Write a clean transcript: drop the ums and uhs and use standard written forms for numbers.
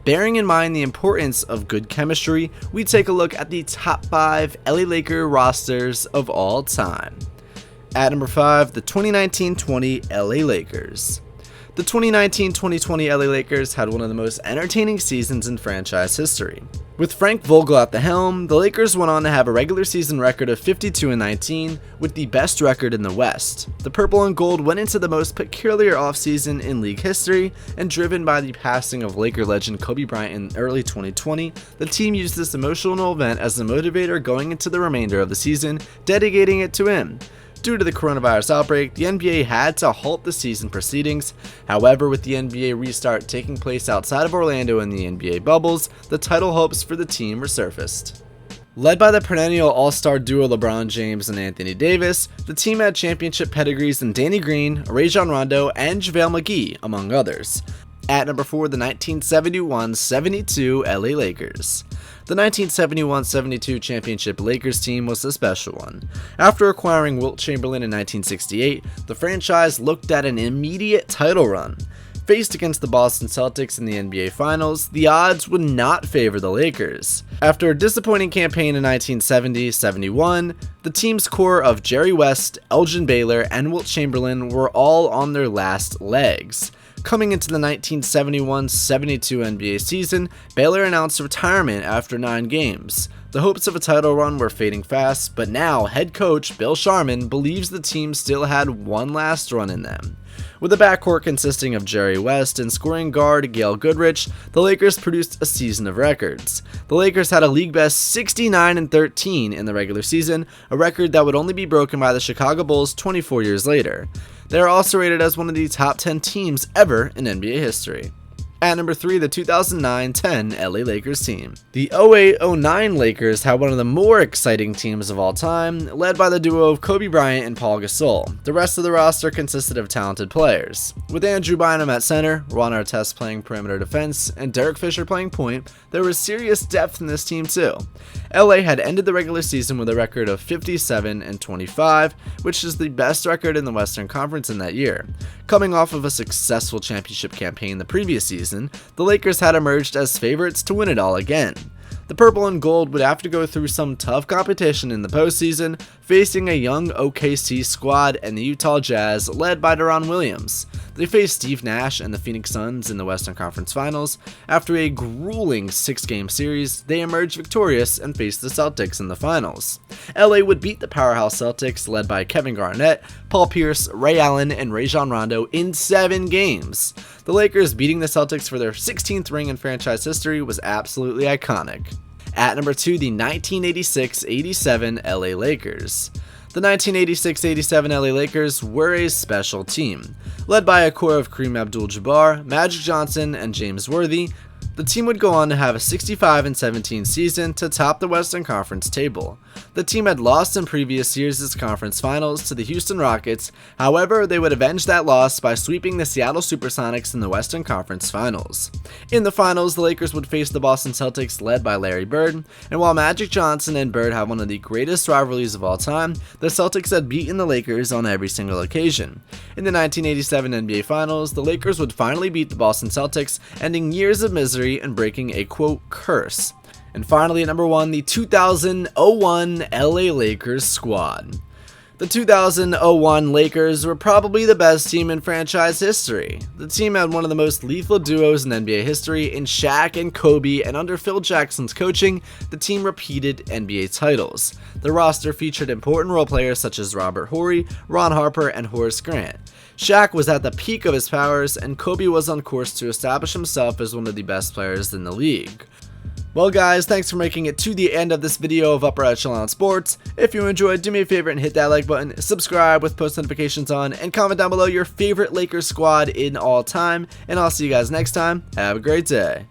Bearing in mind the importance of good chemistry, we take a look at the top 5 LA Laker rosters of all time. At number 5, the 2019-20 LA Lakers. The 2019-2020 LA Lakers had one of the most entertaining seasons in franchise history. With Frank Vogel at the helm, the Lakers went on to have a regular season record of 52-19, with the best record in the West. The purple and gold went into the most peculiar offseason in league history, and driven by the passing of Laker legend Kobe Bryant in early 2020, the team used this emotional event as a motivator going into the remainder of the season, dedicating it to him. Due to the coronavirus outbreak, the NBA had to halt the season proceedings. However, with the NBA restart taking place outside of Orlando in the NBA bubbles, the title hopes for the team resurfaced. Led by the perennial all-star duo LeBron James and Anthony Davis, the team had championship pedigrees in Danny Green, Rajon Rondo, and JaVale McGee, among others. At number 4, the 1971-72 LA Lakers. The 1971-72 championship Lakers team was a special one. After acquiring Wilt Chamberlain in 1968, the franchise looked at an immediate title run. Faced against the Boston Celtics in the NBA Finals, the odds would not favor the Lakers. After a disappointing campaign in 1970-71, the team's core of Jerry West, Elgin Baylor, and Wilt Chamberlain were all on their last legs. Coming into the 1971-72 NBA season, Baylor announced retirement after 9 games. The hopes of a title run were fading fast, but now head coach Bill Sharman believes the team still had one last run in them. With a backcourt consisting of Jerry West and scoring guard Gail Goodrich, the Lakers produced a season of records. The Lakers had a league-best 69-13 in the regular season, a record that would only be broken by the Chicago Bulls 24 years later. They are also rated as one of the top 10 teams ever in NBA history. At number 3, the 2009-10 LA Lakers team. The 08-09 Lakers had one of the more exciting teams of all time, led by the duo of Kobe Bryant and Paul Gasol. The rest of the roster consisted of talented players. With Andrew Bynum at center, Ron Artest playing perimeter defense, and Derek Fisher playing point, there was serious depth in this team too. LA had ended the regular season with a record of 57-25, which is the best record in the Western Conference in that year. Coming off of a successful championship campaign the previous season, the Lakers had emerged as favorites to win it all again. The purple and gold would have to go through some tough competition in the postseason, facing a young OKC squad and the Utah Jazz led by Deron Williams. They faced Steve Nash and the Phoenix Suns in the Western Conference Finals. After a grueling 6-game series, they emerged victorious and faced the Celtics in the finals. LA would beat the powerhouse Celtics led by Kevin Garnett, Paul Pierce, Ray Allen, and Rajon Rondo in 7 games. The Lakers beating the Celtics for their 16th ring in franchise history was absolutely iconic. At number 2, the 1986-87 LA Lakers. The 1986-87 LA Lakers were a special team. Led by a core of Kareem Abdul-Jabbar, Magic Johnson, and James Worthy, the team would go on to have a 65-17 season to top the Western Conference table. The team had lost in previous years' conference finals to the Houston Rockets, however, they would avenge that loss by sweeping the Seattle Supersonics in the Western Conference Finals. In the finals, the Lakers would face the Boston Celtics led by Larry Bird, and while Magic Johnson and Bird have one of the greatest rivalries of all time, the Celtics had beaten the Lakers on every single occasion. In the 1987 NBA Finals, the Lakers would finally beat the Boston Celtics, ending years of misery and breaking a quote curse. And finally at number 1, the 2001 LA Lakers squad. The 2001 Lakers were probably the best team in franchise history. The team had one of the most lethal duos in NBA history in Shaq and Kobe, and under Phil Jackson's coaching, the team repeated NBA titles. The roster featured important role players such as Robert Horry, Ron Harper, and Horace Grant. Shaq was at the peak of his powers, and Kobe was on course to establish himself as one of the best players in the league. Well guys, thanks for making it to the end of this video of Upper Echelon Sports. If you enjoyed, do me a favor and hit that like button, subscribe with post notifications on, and comment down below your favorite Lakers squad in all time, and I'll see you guys next time. Have a great day.